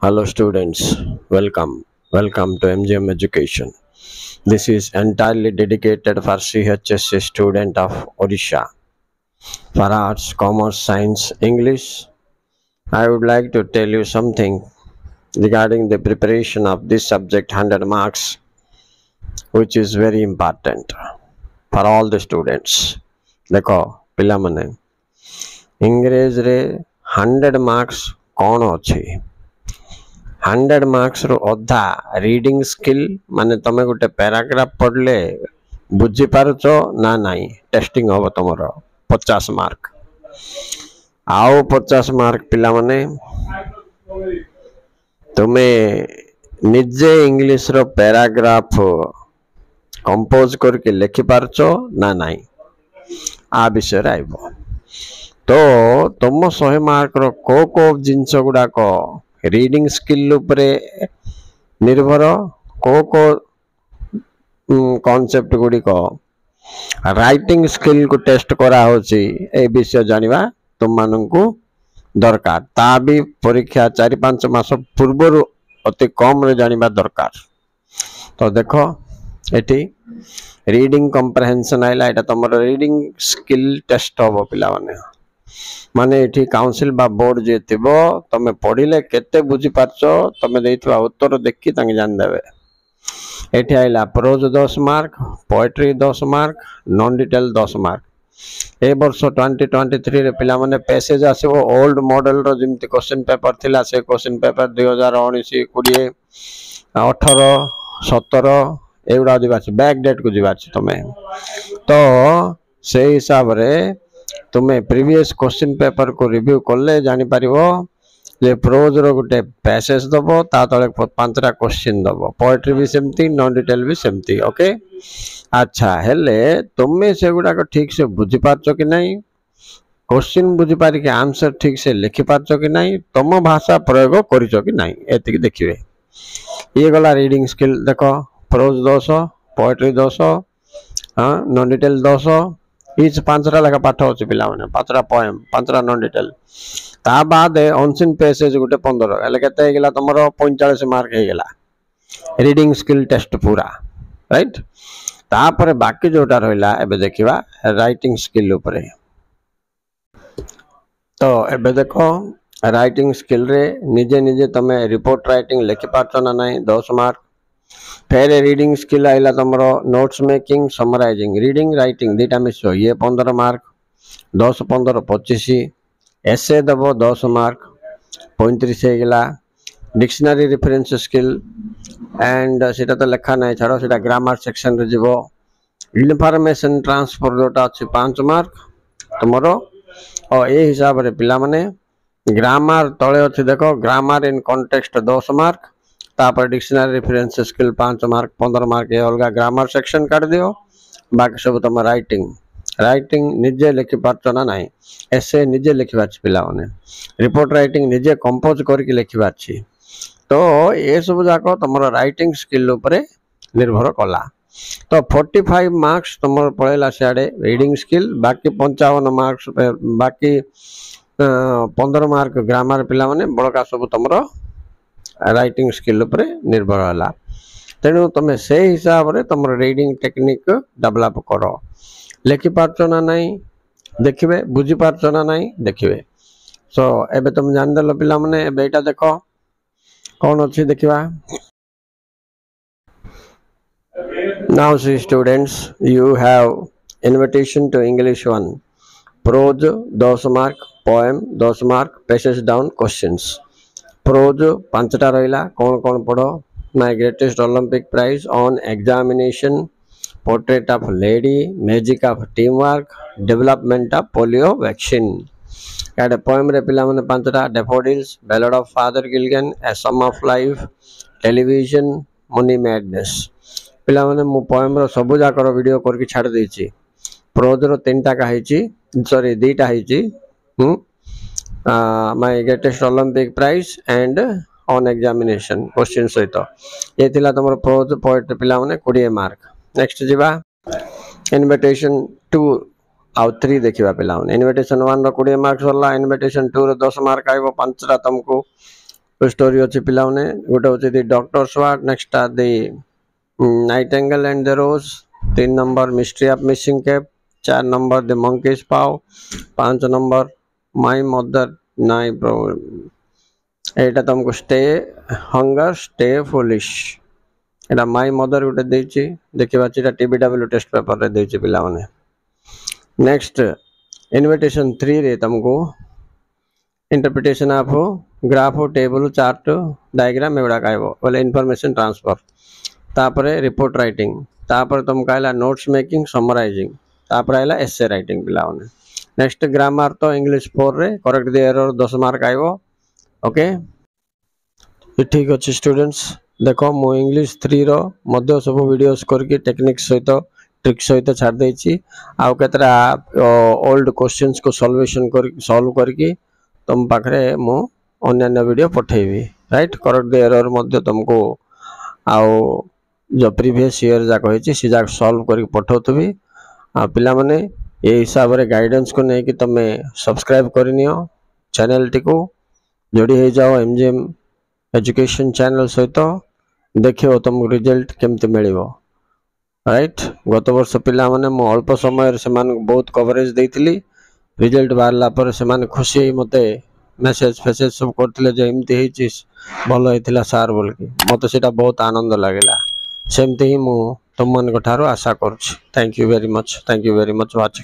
Hello students, welcome to MGM Education. This is entirely dedicated for CHSC student of Odisha. For arts, commerce, science, English, I would like to tell you something regarding the preparation of this subject 100 marks, which is very important for all the students. देखो पिलामने इंग्रेज रे 100 marks कौन अच्छी 100 marks रो अधा reading skill माने तमे गोटे paragraph पढ़ले बुझी पारुचो ना नाही टेस्टिंग होबो तमरो 50 मार्क आओ 50 मार्क पिला माने तुमे निजे इंग्लिश रो पैराग्राफ कंपोज करके लिखि पारुचो ना नाही आ विषय आइबो तो तुम 100 मार्क रो को जिंस गुडा को रीडिंग स्किल उपरे निर्भर को कॉन्सेप्ट गुडी को राइटिंग स्किल को टेस्ट करा होची ए विषय जानिबा तुम माननकु दरकार ता भी परीक्षा 4-5 मास पूर्व अति कम रे जानिबा दरकार तो देखो एटी रीडिंग कॉम्प्रिहेंशन आइला एटा तमरो रीडिंग स्किल टेस्ट होबो पिला माने एठी काउंसिल बा बोर्ड जे थिबो तमे पढिले केते बुझी पारछो तमे देइथवा उत्तर देखि तांगे जान देबे एठी आइला prose 10 mark poetry 10 mark non detail 10 mark ए वर्ष 2023 रे पिला माने पैसेज आसीबो ओल्ड मॉडल रो जिमति क्वेश्चन पेपर थिला से क्वेश्चन पेपर 2019 20 18 17 एवडा दिबाछ बैक डेट को दिबाछ तमे तो से हिसाब रे तुम्हें प्रीवियस क्वेश्चन पेपर को रिव्यू करले जानि परिबो जे प्रोज रो गुटे पैसेज दबो ता तळे 5टा क्वेश्चन दबो पोएट्री भी सेमती नॉन डिटेल भी सेमती ओके अच्छा हेले तुमे से गुडा को ठीक से बुझी पारछो कि नहीं क्वेश्चन बुझी पारि के आंसर ठीक से लिखि पारछो कि नहीं तुम भाषा प्रयोग करिछो कि नहीं एति देखिबे ये गला रीडिंग स्किल देखो प्रोज 200 पोएट्री 200 हां नॉन डिटेल 200 इच 5टा लगा पाठ होची पिला माने 5टा पोएम 5टा नॉन डिटेल ता बाद ऑनसिन पैसेज गुटे 15 एले केते हे गेला तमरो 45 मार्क हे गेला रीडिंग स्किल टेस्ट पूरा राइट ता पर बाकी जोटा रहला एबे देखिबा राइटिंग स्किल ऊपर तो एबे देखो राइटिंग स्किल रे निजे निजे तमे रिपोर्ट राइटिंग लिखि पाछो ना नहीं 10 मार्क फिर रीडिंग स्किल आइला तमरो notes making summarising reading writing दीटा मिसो ये 15 मार्क 10 15 25 एसे दबो 10 मार्क 35 हे गेला डिक्शनरी रेफरेंस स्किल एंड सेटा तो लिखा नहीं छाड़ो सेटा ग्रामर सेक्शन रे जीवो इन्फॉर्मेशन ट्रांसफर जोटा अछि 5 मार्क तमरो और ए हिसाब रे पिला माने ग्रामर तळे अछि देखो ग्रामर इन कॉन्टेक्स्ट 10 मार्क तापर dictionary reference skill 5 mark 15 mark ये अलगा ग्रामर सेक्शन काट दियो बाकी सब तम राइटिंग निजे लिखि पारछो ना नाही एसे निजे लिखिबा छ पिला माने रिपोर्ट राइटिंग निजे कंपोज करके लिखिबा छी तो ए सब जाको तमरो राइटिंग स्किल ऊपर निर्भर कला तो 45 मार्क्स तमरो पळेला साडे रीडिंग स्किल बाकी 55 मार्क्स बाकी 15 मार्क ग्रामर पिला माने बड़का सब तमरो राइटिंग स्किल पर निर्भर होला तेणु तुम से हिसाब रे तुम रीडिंग टेक्निक डेवलप करो लिखि पारछो ना नहीं देखिबे बुझी पारछो ना नहीं देखिबे सो एबे तुम जान देलो पिला माने एबे एटा देखो कौन अछि देखिबा now see students you have invitation to English 1 prose 10 mark poem 10 mark passage down questions prose 5टा रहिला कौन कौन पढ़ो my greatest Olympic prize on examination portrait of lady magic of team work development of polio vaccine याडे poem रे पिला माने 5टा daffodils ballad of father Gilligan a psalm of life television money madness पिला माने मु पोएम रो सब जाकर वीडियो करके छाड़ देछि प्रोज रो 3टा का हेछि sorry 2टा हेछि my greatest Olympic prize and on examination question सहित ये थिला तमरो प्रोज पोएट्री पिला माने 20 मार्क नेक्स्ट जीवा इनविटेशन 2 आउ 3 देखिबा पिला माने इनविटेशन 1 रो 20 मार्क्स होला इनविटेशन 2 रो 10 मार्क आइबो 5टा तुमको स्टोरी अच्छी पिलाने गोटे हूँ दि डॉक्टर स्वाट next are the nightingale and the rose 3 number mystery of missing cap 4 number the monkey's paw 5 number my mother नाई एटा तुमको स्टे हंगर स्टे फुलिश एटा माय मदर गोटे देछि देखिबा छिटा टीबीडब्ल्यू टेस्ट पेपर रे देछि पिला माने नेक्स्ट इन्विटेशन 3 रे तुमको interpretation of graph table chart diagram एगुड़ा कहब बोले इनफॉरमेशन ट्रांसफर तापरे रिपोर्ट राइटिंग तापर तुम कहला नोट्स मेकिंग समराइजिंग तापर आइला एसे राइटिंग पिला माने नेक्स्ट ग्रामर तो इंग्लिश 4 रे करेक्ट द एरर 10 मार्क आइबो ओके ठीक अच्छे स्टूडेंट्स देखो मु इंग्लिश 3 रो मध्य सब वीडियोस करके टेक्निक सहित ट्रिक सहित छाड़ देछि आउ केतरा ओल्ड क्वेश्चंस को सॉल्व करके तुम पाखरे मु अन्य वीडियो पठेबी राइट करेक्ट द एरर मध्य तुमको आउ जो प्रीवियस ईयर जा कहिछि से जा सॉल्व करके पठौथबी आ पिला माने ए हिसाब रे गाइडेंस को नै कि तमे सब्सक्राइब करनियो चैनल टी को जोड़ी हो जाओ एमजीएम एजुकेशन चैनल सहित देखियो तुम रिजल्ट केमते मिलिबो राइट गत वर्ष पिला माने मो अल्प समय से बहुत कवरेज देइतिली रिजल्ट बाहरला पर से माने खुशी मते मेसेज फेसेज सब करथिले जे एमती हेछि भलो हेतिला सार बोल के मते सेटा बहुत आनंद लागेला सेमते ही मु तुम मन को ठारो आशा करूछि thank you very much watching.